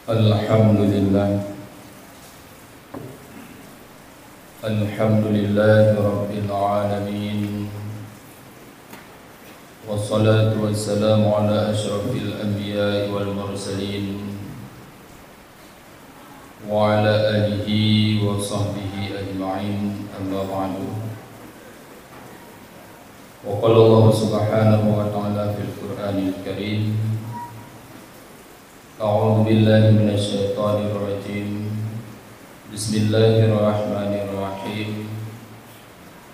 Alhamdulillah Alhamdulillahi Rabbil Alamin. Wassalatu wassalamu ala ashrafil anbiya'i wal mursalin wa ala alihi wa sahbihi ajma'in, amma ba'du. Wa qala Allah subhanahu wa ta'ala fil Qur'anil Karim, a'udzu billahi minasy syaithanir rajim. Bismillahirrahmanirrahim.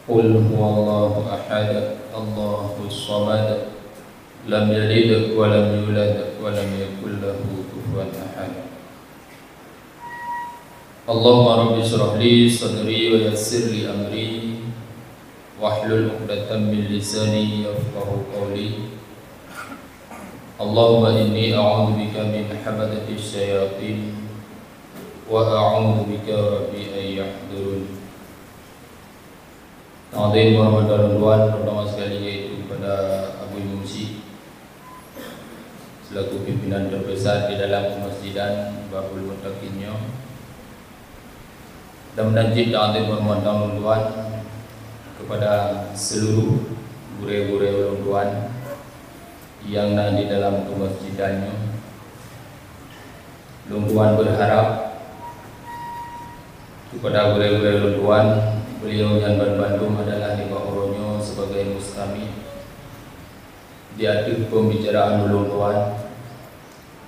Qul huwallahu ahad, Allahus samad, lam yalid wa lam yulad wa lam yakul lahu kufuwan ahad. Allahumma rabbi shrah li sadri wa yassir li amri wahlul 'uqdatam min lisani yafqahu qawli. Allahumma inni a'udzu bika min hamadatis syayatin wa a'udzu bika rabbi an yahdurun. Ta'zim warahmatullahi wabarakatuh. Pertama sekali yaitu kepada Abu Musi selaku pimpinan terbesar di dalam Masjidan Babul Muttaqinnya, dan menajib ta'zim warahmatullahi wabarakatuh kepada seluruh gure-gure orang tuan yang ada di dalam kemasjidannya. Lungguan berharap kepada gure-gure lungguan, beliau yang Bandung adalah di Bawahnya sebagai mustami di akhir pembicaraan lungguan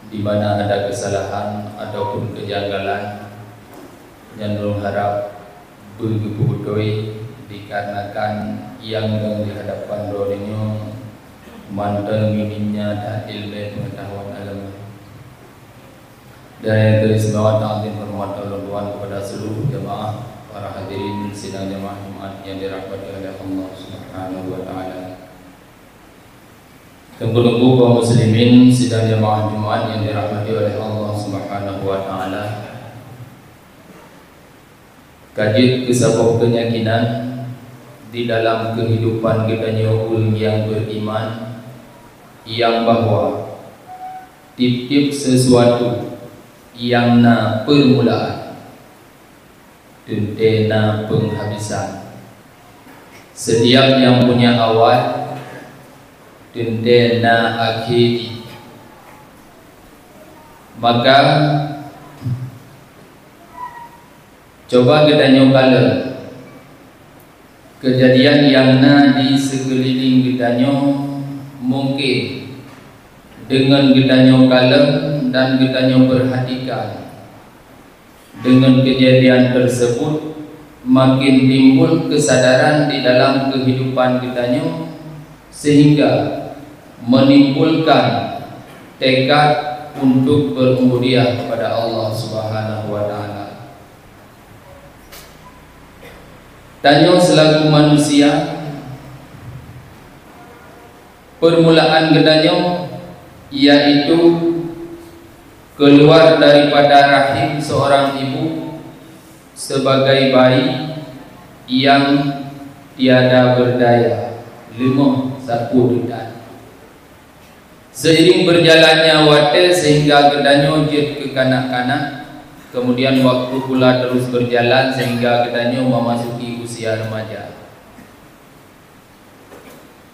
di mana ada kesalahan ataupun kejanggalan yang berharap bergebudoi dikarenakan yang di hadapan dorinya mantan minimnya dan ilmu pengetahuan agama. Dan yang teristimewa ta'zim hormatan Tuhan kepada seluruh jemaah para hadirin sidang jemaah Jumat yang dirahmati oleh Allah Subhanahu wa taala. Tunggu-tunggu kaum muslimin sidang jemaah Jumat yang dirahmati oleh Allah Subhanahu wa taala. Kaji kesabuk keyakinan di dalam kehidupan kita nyokul yang beriman, yang bahwa tip-tip sesuatu yang na permulaan dan na penghabisan. Setiap yang punya awal dan na akhiri. Maka coba kita nyokala kejadian yang na di sekeliling kita mungkin dengan kita kalem dan kita perhatikan dengan kejadian tersebut makin timbul kesadaran di dalam kehidupan kita sehingga menimbulkan tekad untuk berubudiyah kepada Allah Subhanahu wa taala. Tanya selaku manusia, permulaan gedanya yaitu keluar daripada rahim seorang ibu sebagai bayi yang tiada berdaya, lemah sakudutan. Seiring berjalannya waktu sehingga gedanya jid ke kanak-kanak, kemudian waktu pula terus berjalan sehingga gedanya memasuki usia remaja.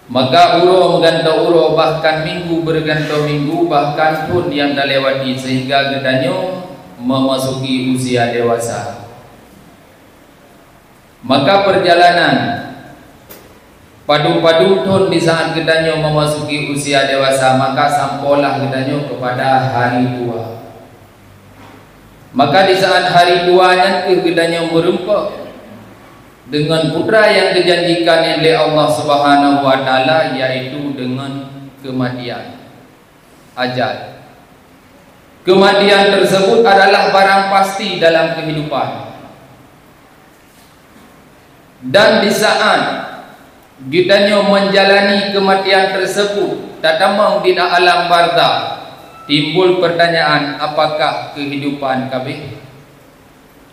Maka uro mengganto uro, bahkan minggu berganto minggu, bahkan pun yang dah lewati sehingga gedanya memasuki usia dewasa. Maka perjalanan padu-padu tun di saat gedanya memasuki usia dewasa, maka sampailah gedanya kepada hari tua. Maka di saat hari tuanya gedanya merempak dengan putra yang dijanjikan oleh Allah Subhanahu wa taala, yaitu dengan kematian, ajal. Kematian tersebut adalah barang pasti dalam kehidupan. Dan di saat kitanya menjalani kematian tersebut, tatamang di alam barzakh, timbul pertanyaan, apakah kehidupan kami?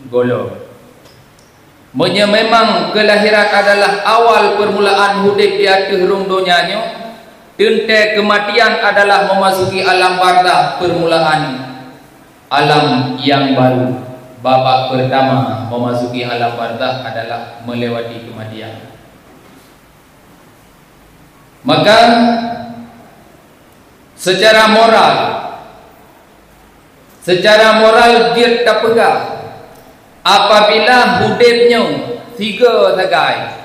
Golong. Memang kelahiran adalah awal permulaan hidup di atas rung dunianya, Tente kematian adalah memasuki alam barzakh permulaan alam yang baru. Babak pertama memasuki alam barzakh adalah melewati kematian. Maka secara moral dia tak pegang apabila hudibnya tiga tagai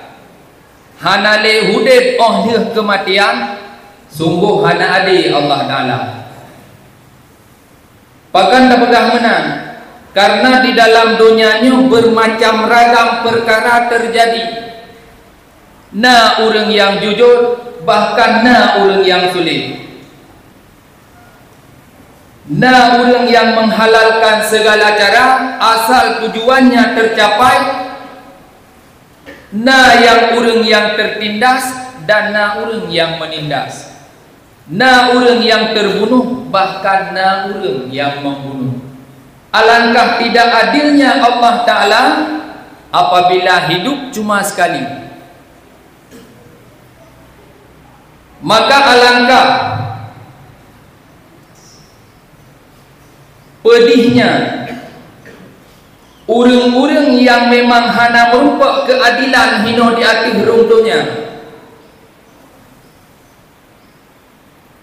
hanale hudib dia kematian, sungguh hana adi Allah Ta'ala. Bahkan tak pegang menang, karena di dalam dunianya bermacam ragam perkara terjadi. Na orang yang jujur, bahkan na orang yang sulit. Na orang yang menghalalkan segala cara asal tujuannya tercapai. Na yang orang yang tertindas, dan na orang yang menindas. Na orang yang terbunuh, bahkan na orang yang membunuh. Alangkah tidak adilnya Allah Ta'ala apabila hidup cuma sekali. Maka alangkah pedihnya orang-orang yang memang hana merupa keadilan hino di akhir rungtunya.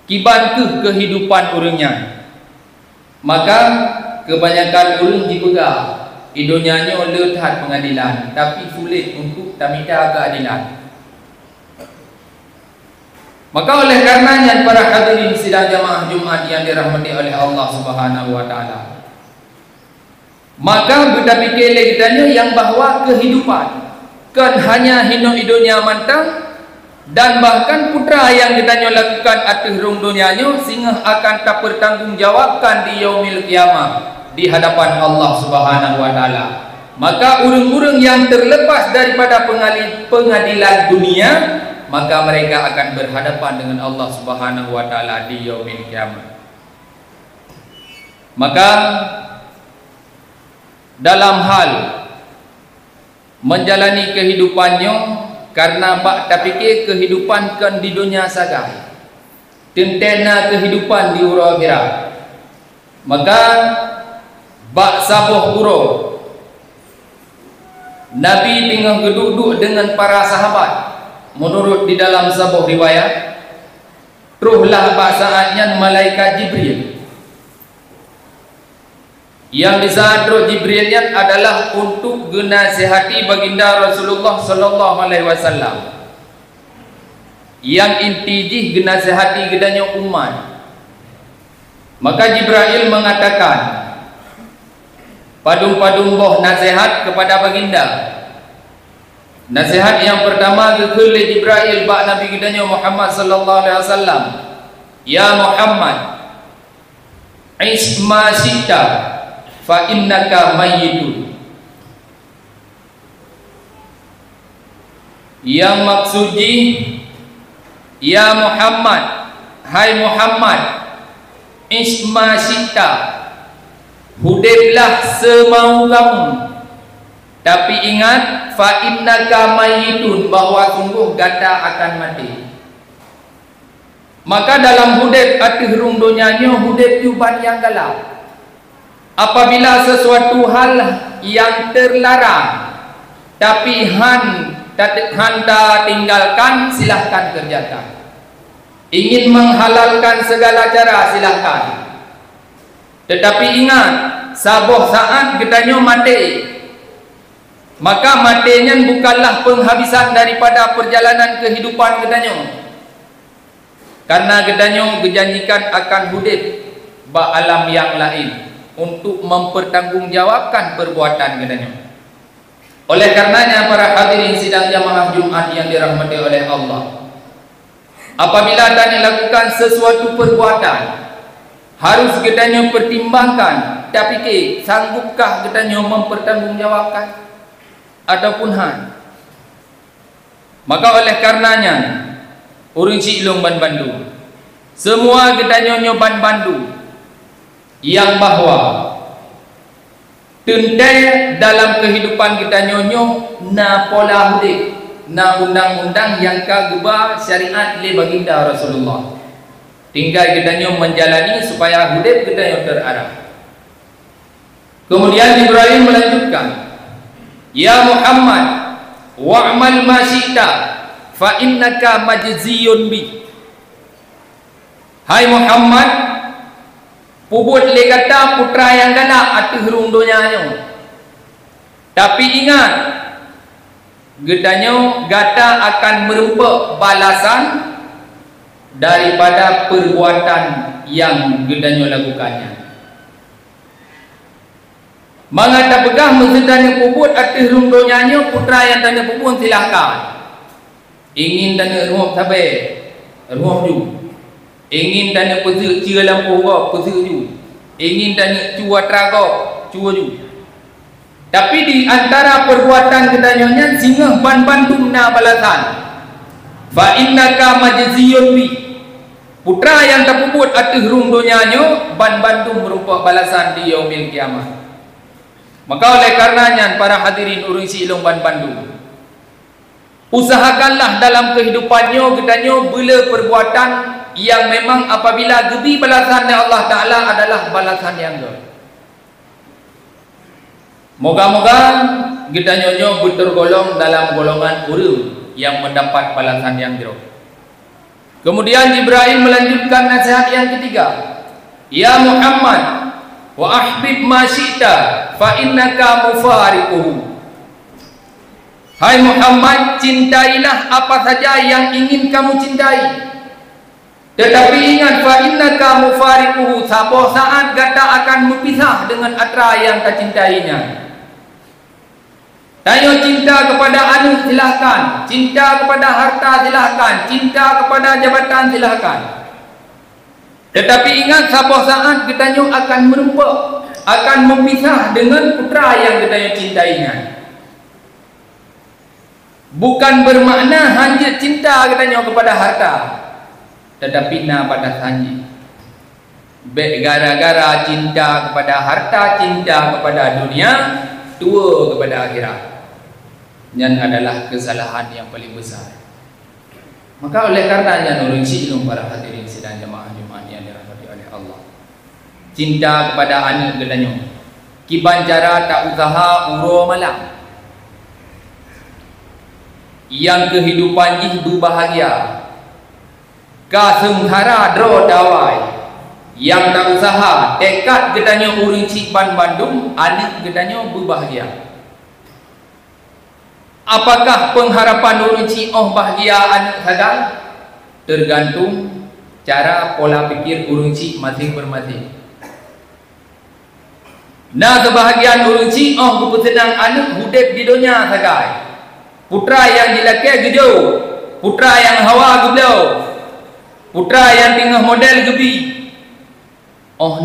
Kiban ke kehidupan orangnya. Maka kebanyakan orang dipegang idonyanya letak pengadilan, tapi sulit untuk tamita keadilan. Maka oleh karenanya para hadirin sidang jamaah Jumat yang dirahmati oleh Allah Subhanahu wa Ta'ala, maka kita fikir kitanya yang bahwa kehidupan kan hanya hino idonya mantang, dan bahkan putra yang kita lakukan atas rung dunianya sehingga akan tak bertanggungjawabkan di yaumil qiyamah di hadapan Allah Subhanahu wa Ta'ala. Maka orang-orang yang terlepas daripada pengadilan dunia, maka mereka akan berhadapan dengan Allah Subhanahu wa Ta'ala di yaumil qiyamah. Maka dalam hal menjalani kehidupannya, karena bak tak fikir kehidupan kan di dunia saja, tentena kehidupan di urang akhirat, maka bak sabuh uro Nabi tengah duduk dengan para sahabat. Menurut di dalam sabuh riwayat, truhlah bak saatnya malaikat Jibril. Yang di saat roh Jibril adalah untuk genasihati baginda Rasulullah sallallahu alaihi wasallam. Yang intijih genasihati gedanya umat. Maka Jibril mengatakan, padung-padung boh nasihat kepada baginda. Nasihat yang pertama oleh Jibril bak Nabi gedanya Muhammad sallallahu alaihi wasallam. Ya Muhammad, isma syi'ta fa innaka mayyitun. Yang maksudnya, ya Muhammad, hai Muhammad, isma syi'ta, hudiblah semau kamu, tapi ingat fa innaka mayyitun, bahwa sungguh gata akan mati. Maka dalam hudib akhir rung dunianya, hudib juban yang galak. Apabila sesuatu hal yang terlarang tapi handa tinggalkan, silahkan kerjakan. Ingin menghalalkan segala cara, silahkan. Tetapi ingat, sabuh saat gedanya mati. Maka matinya bukanlah penghabisan daripada perjalanan kehidupan gedanya, karena gedanya dijanjikan akan hudib ba alam yang lain untuk mempertanggungjawabkan perbuatan gedanya. Oleh karenanya para hadirin sidang jamaah Jumat yang dirahmati oleh Allah, apabila anda lakukan sesuatu perbuatan, harus gedanya pertimbangkan, tak fikir sanggupkah gedanya mempertanggungjawabkan ataupun han. Maka oleh karenanya urang cilung ban bandu, semua gedanya nyoban bandu yang bahwa tentai dalam kehidupan kita nyonyo na pola hudib, na undang-undang yang kagubah syariat le baginda Rasulullah. Tinggal kita nyo menjalani supaya hudib kita nyo terarah. Kemudian Jibril melanjutkan, "Ya Muhammad, wa'mal ma syi'ta fa innaka majziyun bi." Hai Muhammad, pubut le kata putra yang galak atuh rung donyanya. Tapi ingat, gedanya gata akan merupa balasan daripada perbuatan yang gedanya lakukannya. Mengata pegah mengsedani puput atas rung donyanya, putra yang tanya pupun silahkan. Ingin tanya rumah sabar, rumah ju. Ingin tanya pesik cia lampu kau, pesik ju. Ingin tanya cua teraga, cua ju. Tapi di antara perbuatan kedanyanya singa ban-bantum na balasan. Fa innaka majziyun bi. Putra yang terpuput atas rung donyanya, ban-bantum merupakan balasan di yaumil kiamat. Maka oleh karenanya para hadirin urang si ilung ban-bandu, usahakanlah dalam kehidupannya gedanya bila perbuatan yang memang apabila gebi balasan dari Allah Ta'ala adalah balasan yang baik. Moga-moga gedanya bertergolong dalam golongan urang yang mendapat balasan yang baik. Kemudian Jibril melanjutkan nasihat yang ketiga, "Ya Muhammad, wa ahbib ma syi'ta fa innaka mufariquhu." Hai Muhammad, cintailah apa saja yang ingin kamu cintai. Tetapi ingat, fa innaka mufariquhu, sabo saat gata akan berpisah dengan atra yang kau cintainya. Tanya cinta kepada anak silahkan, cinta kepada harta silahkan, cinta kepada jabatan silahkan. Tetapi ingat, satu saat kitanya akan merupa, akan memisah dengan putra yang kitanya cintainya. Bukan bermakna hanya cinta kitanya kepada harta, tetapi na pada sanji. Gara-gara cinta kepada harta, cinta kepada dunia, tua kepada akhirat. Yang adalah kesalahan yang paling besar. Maka oleh karenanya nurun silum para hadirin sidang jemaah Jumaat yang dirahmati oleh Allah, cinta kepada anak gedanya, kibancara tak usaha uro malam, yang kehidupan ini berbahagia, kasenghara dro dawai, yang tak usaha tekad gedanya uring cipan Bandung, anak gedanya berbahagia. Apakah pengharapan uruci bahagia anak sadar? Tergantung cara pola pikir uruci masing-masing. Nah, kebahagiaan uruci bersenang anak hudep di dunia sagai. Putra yang dilaki gejo, putra yang hawa geblau, putra yang tengah model gebi.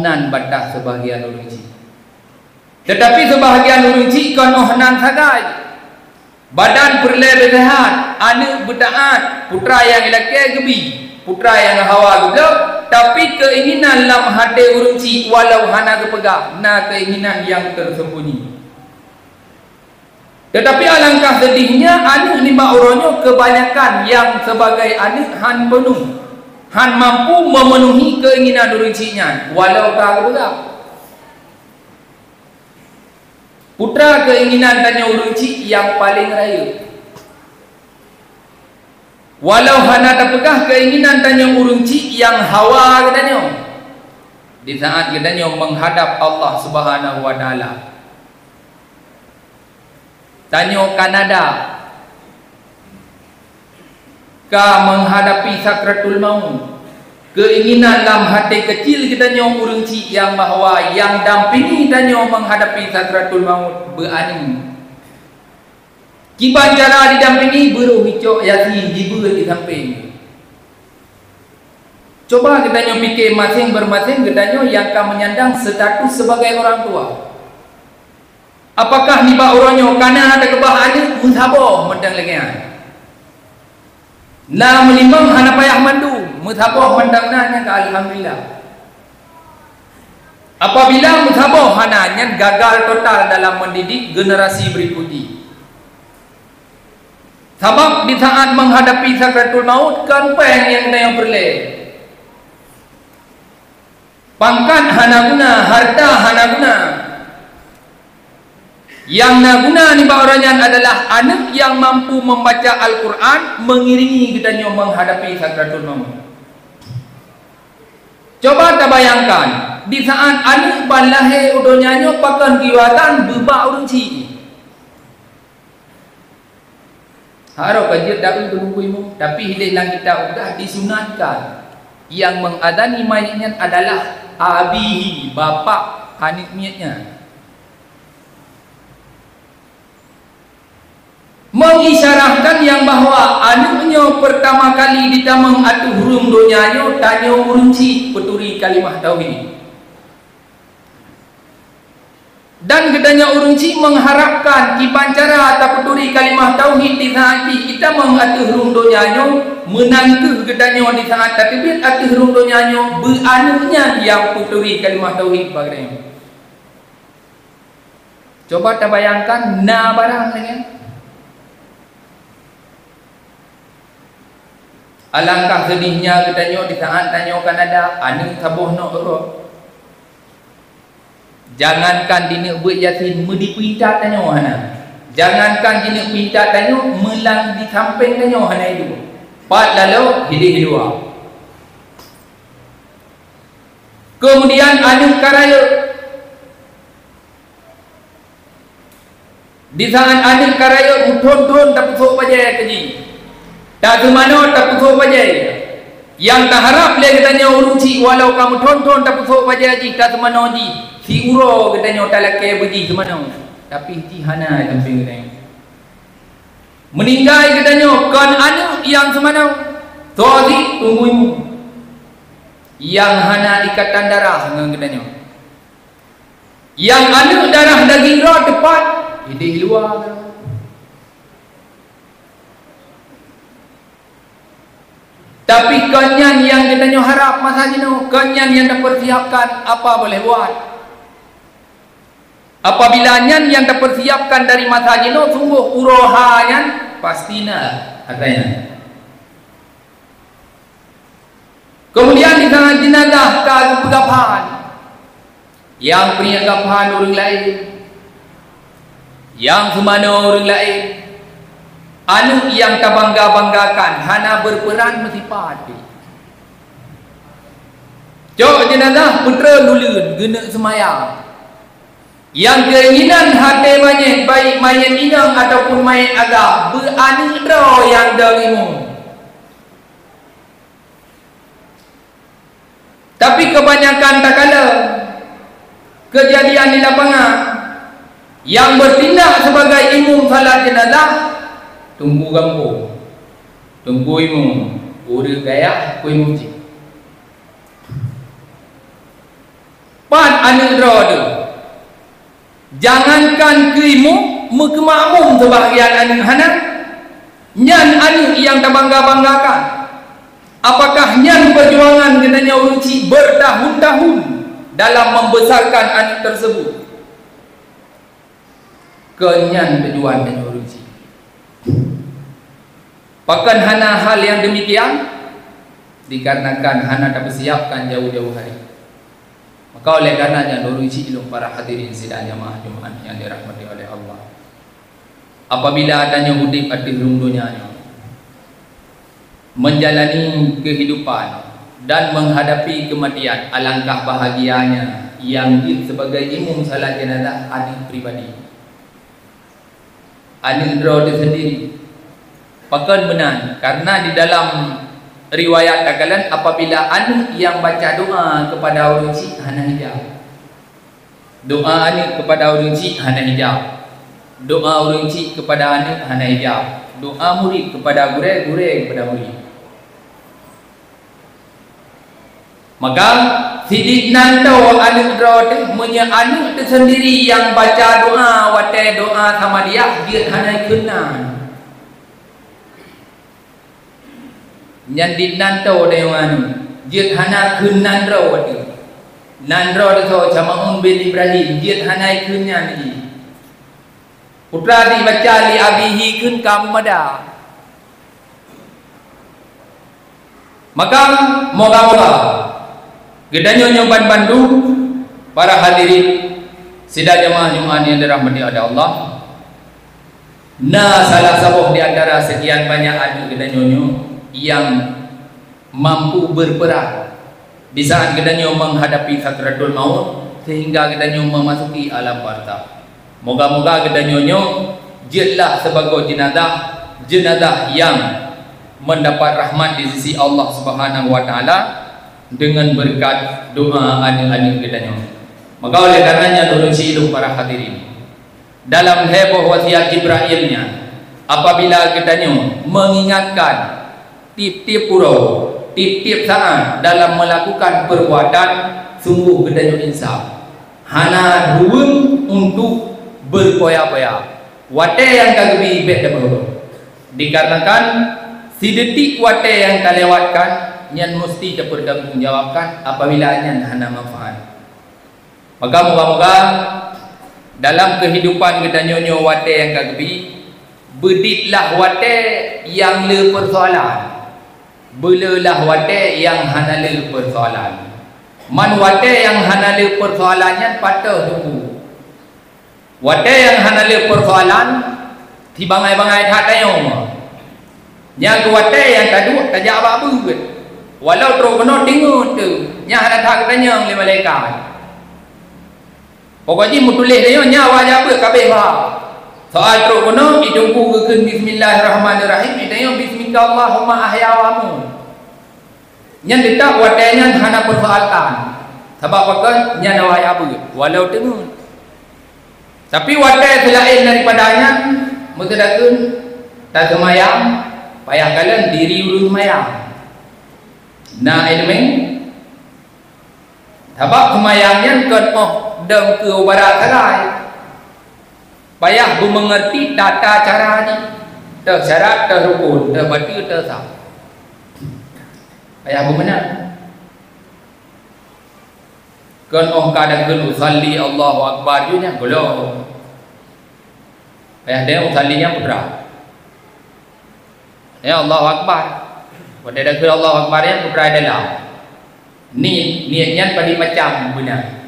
Nan batas sebahagian uruci. Tetapi sebahagian uruci kan nan sagai. Badan berlebih sehat, anak bertaat, putra yang lelaki gebi, putra yang hawa geblau, tapi keinginan dalam hati uruci walau hana kepegang, na keinginan yang tersembunyi. Tetapi alangkah sedihnya anak lima orangnya kebanyakan yang sebagai anak han penuh, han mampu memenuhi keinginan urucinya walau tak kepegang. Putra keinginan tanya uruci yang paling raya. Walau hana terpegah keinginan tanya uruci yang hawa katanya. Di saat katanya menghadap Allah Subhanahu wa taala. Tanya Kanada. Ka menghadapi sakratul maut. Keinginan dalam hati kecil kita nyong uruci yang bahawa yang dampingi dan nyong menghadapi sakratul maut berani. Kiban cara didampingi beruh hicok yasin jibur di samping. Coba kita nyong fikir masing-masing kita nyong yang akan menyandang status sebagai orang tua. Apakah niba orangnya karena ada kebahagiaan musabah mendang lagi? Nah melimang hana payah mandu musabah mendangnya ke alhamdulillah. Apabila musabah hananya gagal total dalam mendidik generasi berikutnya. Sebab di saat menghadapi sakratul maut kan yang yang berleh. Pangkat hana guna, harta hana guna. Yang naguna ni baoranyan adalah anak yang mampu membaca Al-Quran mengiringi kitanya menghadapi sakratul maut. Coba tak bayangkan di saat anak balahir udonyanyo pakan kiwatan bebak urung ci. Harap kajian dak berumpuimu, tapi hilang kita sudah disunatkan. Yang mengadani mayatnya adalah abihi, bapa anak mayatnya. Mengisyaratkan yang bahawa anaknya pertama kali ditamang atu hurung donyanya tanya urunci peturi kalimah tauhid. Dan kedanya urunci mengharapkan kipancara atau peturi kalimah tauhid di saat kita mengatu hurung donyanya menangkeh kedanya di saat takbir atu hurung donyanya beranaknya yang peturi kalimah tauhid bagainya. Coba tak bayangkan na barang lagi. Alangkah sedihnya katanya di saat tanyakan ada anak tabuh nak roh. Jangankan dina buat yasin medipinta tanya hana. Jangankan dina pinta tanya melang di samping tanya hana itu. Pat lalu hidup dua. Kemudian anak karaya. Di saat anak karaya muton-ton tak pusuk bajai kaji. Tak kemana tak pusuk bajai. Yang tak harap dia katanya uruci walau kamu tonton tak pusuk bajai haji tak kemana haji. Si uro katanya tak lakai berji kemana. Tapi haji hana samping katanya. Meninggal katanya kan anak yang semana. Tuazi tungguimu. Yang hana ikatan darah dengan katanya. Yang anak darah daging roh tepat. Hidup luar katanya. Tapi kenyan yang katanya harap masa jino, kenyan yang dipersiapkan apa boleh buat. Apabila nyan yang dipersiapkan dari masa jino sungguh urohanyan pastinya katanya. Kemudian di tengah jenazah keagapan yang punya agapan orang lain, yang semana orang lain. Anu yang tak bangga-banggakan hana berperan mesti pati. Jok jenazah putra lulun gena semayang. Yang keinginan hati mayat baik mayat inang ataupun mayat agak berani roh yang darimu. Tapi kebanyakan tak kala kejadian di lapangan yang bertindak sebagai imam salat jenazah tunggu gampo, tunggu imu, uri gaya, kui muci. Pan anu rodo, jangankan kuimu, mukmakmum sebahagian anu hanan, nyan anu yang terbangga-banggakan. Apakah nyan perjuangan kenanya uruci bertahun-tahun dalam membesarkan anu tersebut? Kenyan tujuan dan uruci. Bahkan hana hal yang demikian dikarenakan hana tak persiapkan jauh-jauh hari. Maka oleh karenanya nuruci ilmu para hadirin sidang jamaah Jumaat yang dirahmati oleh Allah. Apabila adanya hidup di dunia menjalani kehidupan dan menghadapi kematian, alangkah bahagianya yang sebagai imam salat jenazah adik pribadi. Adik itu sendiri. Pakan benar karena di dalam riwayat takalan apabila anak yang baca doa kepada orang cik hana hijab. Doa anak kepada orang cik hana hijab. Doa orang cik kepada anak hana hijab. Doa murid kepada guru, guru kepada murid. Maka sidik nanto anak drot punya anak itu sendiri yang baca doa watai doa sama dia hana kenal. Yang di nanto dewan jid hana kun nanro wati nanro to Jamaun bin Ibrahim jid hana kunnya ni putra di baca li abihi kun kamu mada. Maka moga-moga gedanya nyoban Bandung para hadirin Sidang jemaah Jumaat yang dirahmati oleh Allah. Nah, salah satu di antara sekian banyak adik kita nyonyo yang mampu berperan di saat kita nyonyo menghadapi sakratul maut sehingga kita nyonyo memasuki alam barzakh. Moga-moga kita nyonyo jelah sebagai jenazah yang mendapat rahmat di sisi Allah Subhanahu wa taala dengan berkat doa adik-adik kita nyonyo. Maka oleh karenanya dulu hidup para hadirin dalam heboh wasiat Jibrailnya, apabila kita mengingatkan tip-tip pura, tip-tip saat dalam melakukan perbuatan, sungguh kita insaf hana ruang untuk berpoya-poya wate yang kagbi beda baru dikarenakan si detik wate yang kalewatkan yang mesti dipertanggungjawabkan apabila yang hana manfaat. Maka moga-moga dalam kehidupan kita nyonyo wate yang kagbi beditlah wate yang le persoalan, belalah wate yang hana le persoalan. Man wate yang hana le persoalannya patah tunggu. Wate yang hana le persoalan ti bangai-bangai tak tayong. Yang wate yang tadu tajak apa-apa ke. Walau terus kena dengar tu, nya hana tak tanya oleh malaikat. Pokoknya mutulis dia nyawa aja apa kabeh bah. Soal teruk kono idungku keun bismillahirrahmanirrahim idanya bismillah Allahumma ahyawamu. Nyan detak wadanya hana persoalkan. Sebab apa nya nawa apa walau tengun. Tapi wadai selain daripadanya mutadakeun tak semayang payah kalian diri ulun semayang. Nah ilmu sebab semayangnya kan dan ke barat salai payah mengerti tata cara ni tersyarat, terrukun, terbati, tersah payah benar kan kadang kan usalli Allahu Akbar juga belum payah dia usallinya putra ya Allahu Akbar pada dah Allahu Akbar yang putra adalah niatnya pada macam benar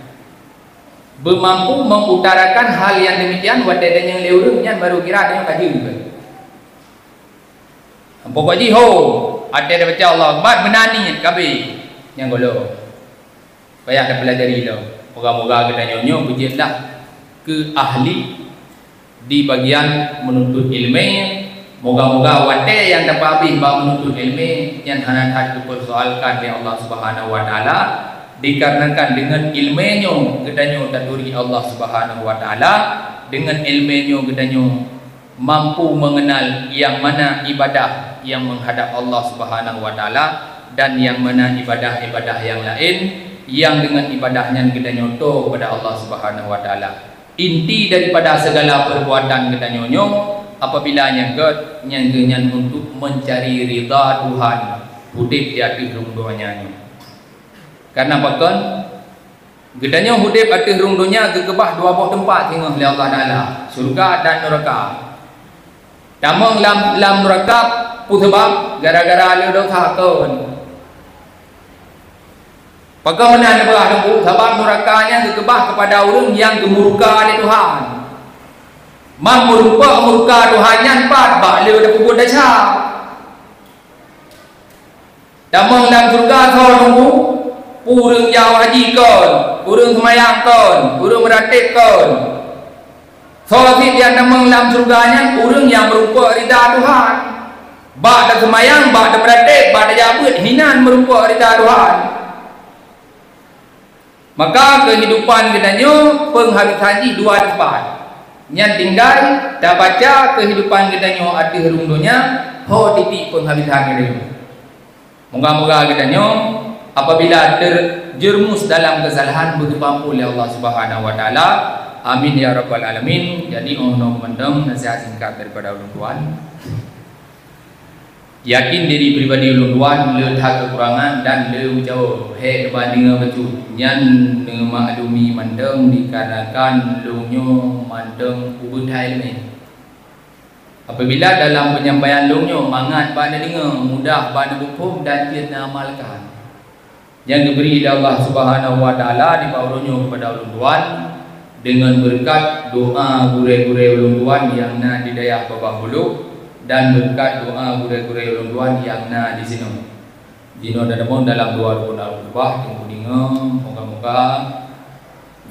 bermampu mengutarakan hal yang demikian wadai yang leurungnya baru kira ada yang kaji juga. Pokoknya ho ada baca Allah Akbar benar ni kabe yang golo. Payah kita pelajari lo. Moga-moga kita nyonyo bujitlah ke ahli di bagian menuntut ilmu. Moga-moga wadai yang dapat habis bab menuntut ilmu yang hana dipersoalkan oleh Allah Subhanahu wa taala. Dikarenakan dengan ilmunya gedanya taduri Allah Subhanahu wa taala, dengan ilmunya gedanya mampu mengenal yang mana ibadah yang menghadap Allah Subhanahu wa taala dan yang mana ibadah-ibadah yang lain yang dengan ibadahnya gedanya to kepada Allah Subhanahu wa taala. Inti daripada segala perbuatan gedanya apabila nyanyi untuk mencari ridha Tuhan, hidup di atas dunia. Karena bahkan gedanya hudib atas rungdunya kekebah dua buah tempat tinggal oleh Allah Taala, surga dan neraka. Tamang lam neraka sebab gara-gara lu dosa kon. Bagaimana nak belah dulu sebab nerakanya kekebah kepada orang yang gemurka oleh Tuhan. Murka Tuhannya empat bak lu dah kubur dah. Tamang lam surga thor dulu Purung jauh haji kon, purung semayang kon, purung meratib kon. Solat yang namang dalam surganya, purung yang merupa ridha Tuhan. Bak dah semayang, bak dah meratib, bak dah jabut, hinan merupa ridha Tuhan. Maka kehidupan kitanya penghabis haji dua tempat. Yang tinggal dah baca kehidupan kitanya atas rungdunya, ho titik penghabisan kitanya. Moga-moga kitanya apabila terjerumus dalam kesalahan berkepampu oleh Allah Subhanahu wa taala. Amin ya rabbal alamin. Jadi ono mendem nasihat singkat daripada ulun tuan. Yakin diri pribadi ulun tuan le tak kekurangan dan le jauh he banding betul. Nyan maklumi mendem dikarenakan lunyo mendem ubudai ni. Apabila dalam penyampaian lunyo mangat bana dengar mudah bana hukum dan dia amalkan. Yang diberi oleh Allah Subhanahu wa taala di bawahnya kepada ulun tuan dengan berkat doa gure-gure ulun tuan yang na di daerah Babah Hulu dan berkat doa gure-gure ulun tuan yang na di sini. Dino dadamon dalam doa rukun al-Qubah yang kuninga moga-moga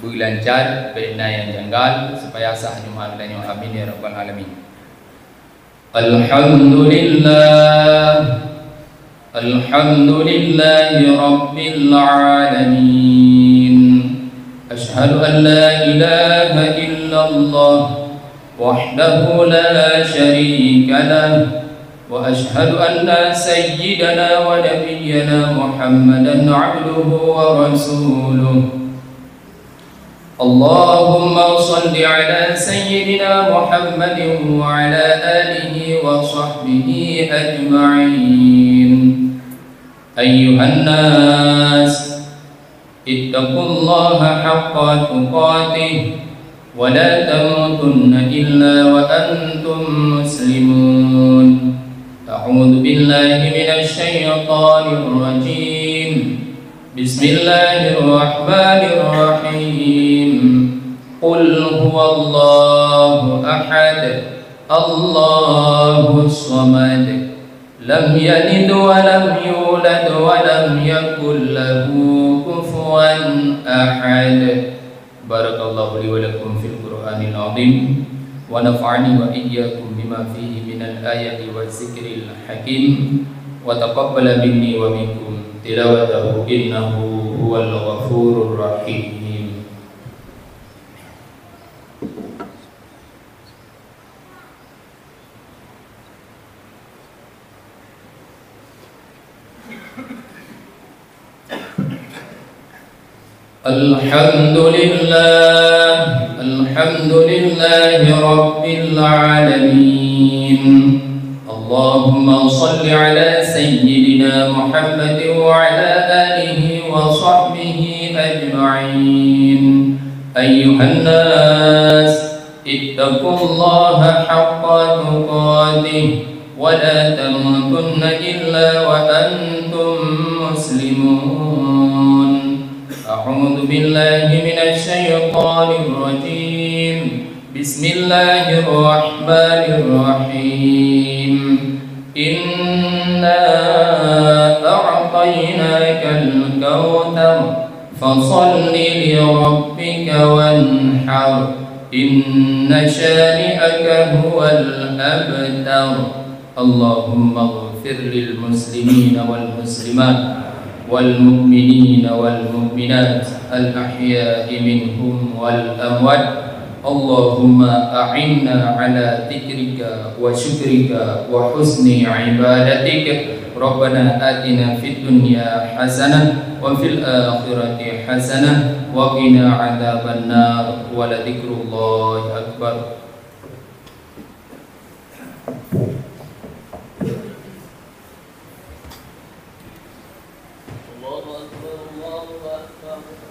berlancar bina yang janggal supaya sah nyumal dan nyumal amin ya rabbal alamin. Alhamdulillahi rabbil alamin. Ashhadu an la ilaha illallah wahdahu la syarika lah wa ashhadu anna sayyidana wa nabiyyana Muhammadan abduhu wa rasuluh. Allahumma salli ala sayyidina Muhammadin wa ala alihi wa sahbihi ajma'in. Ayyuhan nas, ittaqullaha haqqa tuqatih wa la tamutunna illa wa antum muslimun. A'udzu billahi minasy syaithanir rajim. Bismillahirrahmanirrahim. Qul huwallahu ahad, Allahus samad, lam yalid wa lam yulad wa lam yakul lahu kufuwan ahad. Barakallahu li wa lakum fil Qur'anil azim wa nafa'ani wa iyyakum bima fihi minal ayati wa zikril hakim wa taqabbala minni wa minkum tilawatahu innahu huwal ghafurur rahim. Alhamdulillahi rabbil alamin. Allahumma salli ala sayyidina Muhammadin wa ala alihi wa sahbihi ajma'in. Ayyuhan nas, ittaqullaha haqqa tuqatih wa la tamutunna illa wa antum muslimun. A'udzu billahi minasy syaithanir rajim. Bismillahirrahmanirrahim. Inna a'tainakal kautsar fasholli li rabbika wanhar. Inna syani'aka huwal abtar. Allahumma ighfir lil muslimina wal muslimat wal mu'minina wal mu'minat al ahya'i minhum wal amwat. Allahumma a'inna ala dzikrika wa syukrika wa husni ibadatika. Rabbana atina fid dunya hasanah wa fil akhirati hasanah wa qina adzabannar. Wa la dzikrullahi akbar. Allahu akbar, Allahu akbar.